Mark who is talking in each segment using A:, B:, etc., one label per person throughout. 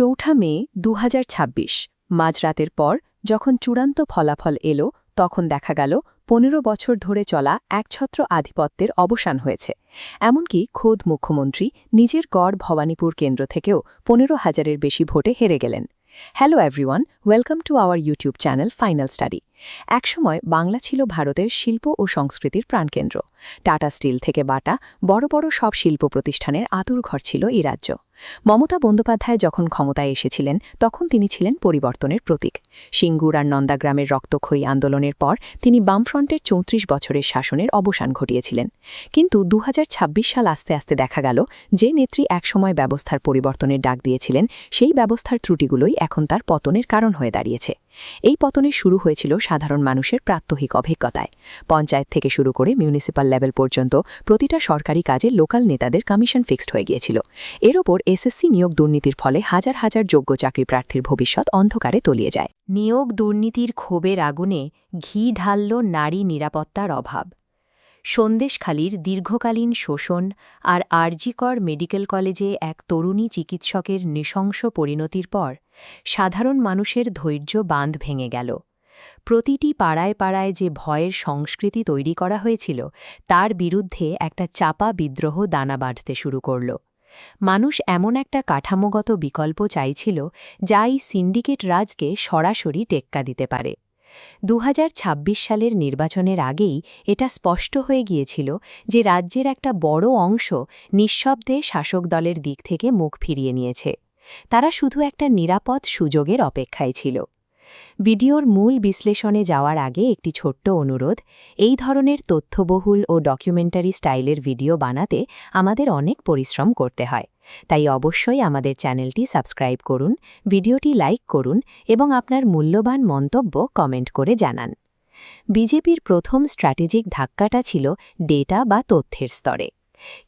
A: ৪ মে ২০২৬ মাঝরাতের পর যখন চূড়ান্ত ফলাফল এলো তখন দেখা গেল ১৫ বছর ধরে চলা একছত্র আধিপত্যের অবসান হয়েছে। এমনকি খোদ মুখ্যমন্ত্রী নিজের গড় ভবানীপুর কেন্দ্র থেকেও ১৫,০০০-এর বেশি ভোটে হেরে গেলেন। Hello everyone, welcome to our YouTube channel final study. একসময় বাংলা ছিল ভারতের শিল্প ও সংস্কৃতির প্রাণকেন্দ্র। টাটা স্টিল থেকে বাটা বড় বড় সব শিল্প প্রতিষ্ঠানের আঁতুড়ঘর ছিল এই রাজ্য। মমতা বন্দ্যোপাধ্যায় যখন ক্ষমতায় এসেছিলেন তখন তিনি ছিলেন পরিবর্তনের প্রতীক। সিঙ্গুর আর নন্দাগ্রামের রক্তক্ষয়ী আন্দোলনের পর তিনি বামফ্রন্টের ৩৪ বছরের শাসনের অবসান ঘটিয়েছিলেন। কিন্তু ২০২৬ সাল আস্তে আস্তে দেখা গেল যে নেত্রী একসময় ব্যবস্থার পরিবর্তনের ডাক দিয়েছিলেন সেই ব্যবস্থার ত্রুটিগুলোই এখন তার পতনের কারণ হয়ে দাঁড়িয়েছে। এই পতনের শুরু হয়েছিল সাধারণ মানুষের প্রাত্যহিক অভিজ্ঞতায়। পঞ্চায়েত থেকে শুরু করে মিউনিসিপ্যাল লেভেল পর্যন্ত প্রতিটা সরকারি কাজে লোকাল নেতাদের কমিশন ফিক্সড হয়ে গিয়েছিল। এর ওপর এসএসসি নিয়োগ দুর্নীতির ফলে হাজার হাজার যোগ্য চাকরি প্রার্থীর ভবিষ্যৎ অন্ধকারে তলিয়ে যায়।
B: নিয়োগ দুর্নীতির ক্ষোভের আগুনে ঘি ঢালল নারী নিরাপত্তার অভাব। সন্দেশখালীর দীর্ঘকালীন শোষণ আর আরজিকর মেডিকেল কলেজে এক তরুণী চিকিৎসকের নৃশংস পরিণতির পর সাধারণ মানুষের ধৈর্য বাঁধ ভেঙে গেল। প্রতিটি পাড়ায় পাড়ায় যে ভয়ের সংস্কৃতি তৈরি করা হয়েছিল তার বিরুদ্ধে একটা চাপা বিদ্রোহ দানা বাঁধতে শুরু করল। মানুষ এমন একটা কাঠামোগত বিকল্প চাইছিল যা এই সিন্ডিকেট রাজকে সরাসরি টেক্কা দিতে পারে। ২০২৬ সালের নির্বাচনের আগেই এটা স্পষ্ট হয়ে গিয়েছিল যে রাজ্যের একটা বড় অংশ নিঃশব্দে শাসক দলের দিক থেকে মুখ ফিরিয়ে নিয়েছে। তারা শুধু একটা নিরাপদ সুযোগের অপেক্ষায় ছিল। ভিডিওর মূল বিশ্লেষণে যাওয়ার আগে একটি ছোট্ট অনুরোধ, এই ধরনের তথ্যবহুল ও ডকুমেন্টারি স্টাইলের ভিডিও বানাতে আমাদের অনেক পরিশ্রম করতে হয়। তাই অবশ্যই আমাদের চ্যানেলটি সাবস্ক্রাইব করুন, ভিডিওটি লাইক করুন এবং আপনার মূল্যবান মন্তব্য কমেন্ট করে জানান। বিজেপির প্রথম স্ট্র্যাটেজিক ধাক্কাটা ছিল ডেটা বা তথ্যের স্তরে।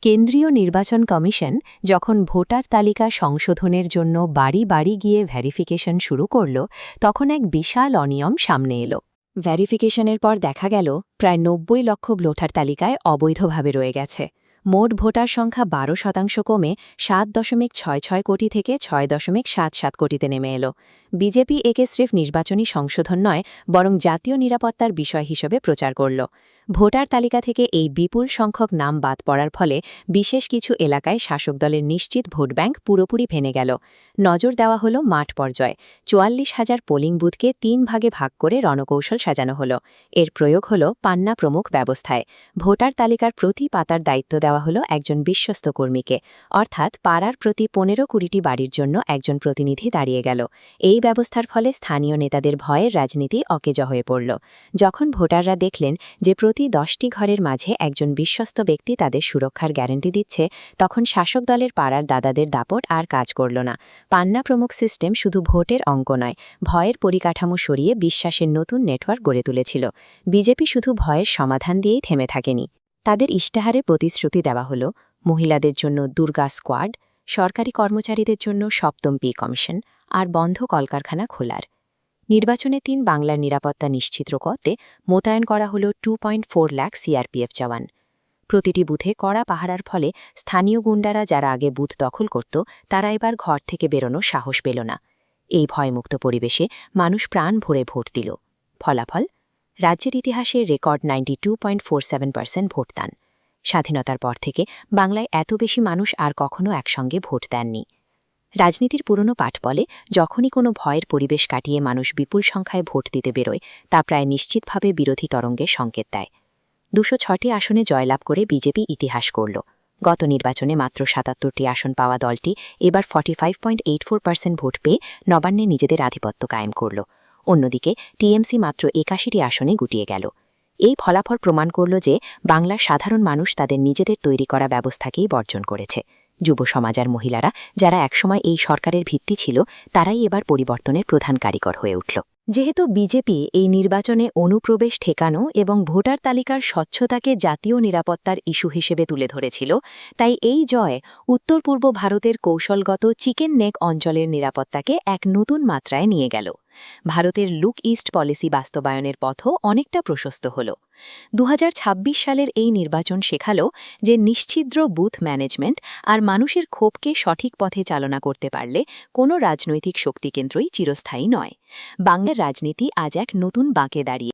B: কেন্দ্রীয় নির্বাচন কমিশন যখন ভোটার তালিকা সংশোধনের জন্য বাড়ি বাড়ি গিয়ে ভেরিফিকেশন শুরু করল তখন এক বিশাল অনিয়ম সামনে এলো। ভেরিফিকেশনের পর দেখা গেল প্রায় ৯০ লক্ষ ভোটার তালিকায় অবৈধভাবে রয়ে গেছে। মোট ভোটার সংখ্যা ১২% কমে ৭.৬৬ কোটি থেকে ৬.৭৭ কোটিতে নেমে এলো। বিজেপি একে স্রেফ নির্বাচনী সংশোধন নয় বরং জাতীয় নিরাপত্তার বিষয় হিসেবে প্রচার করল। ভোটার তালিকা থেকে এই বিপুল সংখ্যক নাম বাদ পড়ার ফলে বিশেষ কিছু এলাকায় শাসক দলের নিশ্চিত ভোট ব্যাংক পুরোপুরি ভেঙে গেল। নজর দেওয়া হলো মাঠ পর্যায়ে। ৪৪,০০০ পোলিং বুথকে ৩ ভাগে ভাগ করে রণকৌশল সাজানো হলো। এর প্রয়োগ হলো পান্না প্রমুখ ব্যবস্থায়। ভোটার তালিকার প্রতি পাতার দায়িত্ব দেওয়া হলো একজন বিশ্বস্ত কর্মীকে, অর্থাৎ পাড়ার প্রতি ১৫-২০টি বাড়ির জন্য একজন প্রতিনিধি দাঁড়িয়ে গেল। এই ব্যবস্থার ফলে স্থানীয় নেতাদের ভয়ের রাজনীতি অকেজো হয়ে পড়ল। যখন ভোটাররা দেখলেন যে প্রতি ১০টি ঘরের মাঝে একজন বিশ্বস্ত ব্যক্তি তাদের সুরক্ষার গ্যারান্টি দিচ্ছে, তখন শাসক দলের পাড়ার দাদাদের দাপট আর কাজ করল না। পান্না প্রমুখ সিস্টেম শুধু ভোটের অঙ্ক নয়, ভয়ের পরিকাঠামো সরিয়ে বিশ্বাসের নতুন নেটওয়ার্ক গড়ে তুলেছিল। বিজেপি শুধু ভয়ের সমাধান দিয়েই থেমে থাকেনি। তাদের ইশতেহারে প্রতিশ্রুতি দেওয়া হলো মহিলাদের জন্য দুর্গা স্কোয়াড, সরকারি কর্মচারীদের জন্য সপ্তম পে কমিশন আর বন্ধ কলকারখানা খোলার। নির্বাচনে ৩ বাংলার নিরাপত্তা নিশ্চিত করতে মোতায়েন করা হল ২.৪ লাখ সিআরপিএফ জওয়ান। প্রতিটি বুথে কড়া পাহারার ফলে স্থানীয় গুন্ডারা যারা আগে বুথ দখল করত তারা এবার ঘর থেকে বেরোনোর সাহস পেল না। এই ভয়মুক্ত পরিবেশে মানুষ প্রাণ ভরে ভোট দিল। ফলাফল, রাজ্যের ইতিহাসে রেকর্ড 92.47% ভোটদান। স্বাধীনতার পর থেকে বাংলায় এত বেশি মানুষ আর কখনো একসঙ্গে ভোট দেননি। রাজনীতির পুরনো পাঠ বলে, যখনই কোনো ভয়ের পরিবেশ কাটিয়ে মানুষ বিপুল সংখ্যায় ভোট দিতে বেরোয় তা প্রায় নিশ্চিতভাবে বিরোধী তরঙ্গের সংকেত দেয়। ২০৬টি আসনে জয়লাভ করে বিজেপি ইতিহাস করল। গত নির্বাচনে মাত্র ৭৭টি আসন পাওয়া দলটি এবার 45.84% ভোট পেয়ে নবান্নে নিজেদের আধিপত্য কায়েম করল। অন্যদিকে টিএমসি মাত্র ৮১টি আসনে গুটিয়ে গেল। এই ফলাফল প্রমাণ করল যে বাংলার সাধারণ মানুষ তাদের নিজেদের তৈরি করা ব্যবস্থাকেই বর্জন করেছে। যুব সমাজ আর মহিলারা, যারা একসময় এই সরকারের ভিত্তি ছিল, তারাই এবার পরিবর্তনের প্রধান কারিগর হয়ে উঠল। যেহেতু বিজেপি এই নির্বাচনে অনুপ্রবেশ ঠেকানো এবং ভোটার তালিকার স্বচ্ছতাকে জাতীয় নিরাপত্তার ইস্যু হিসেবে তুলে ধরেছিল, তাই এই জয় উত্তর পূর্ব ভারতের কৌশলগত চিকেন নেক অঞ্চলের নিরাপত্তাকে এক নতুন মাত্রায় নিয়ে গেল। ভারতের লুক ইস্ট পলিসি বাস্তবায়নের পথও অনেকটা প্রশস্ত হল। 2026 সালের এই নির্বাচন শেখালো যে নিশ্ছিদ্র বুথ ম্যানেজমেন্ট আর মানুষের ক্ষোভকে সঠিক পথে চালনা করতে পারলে কোনো রাজনৈতিক শক্তিকেন্দ্রই চিরস্থায়ী নয়। বাংলার রাজনীতি আজ এক নতুন বাঁকে দাঁড়িয়ে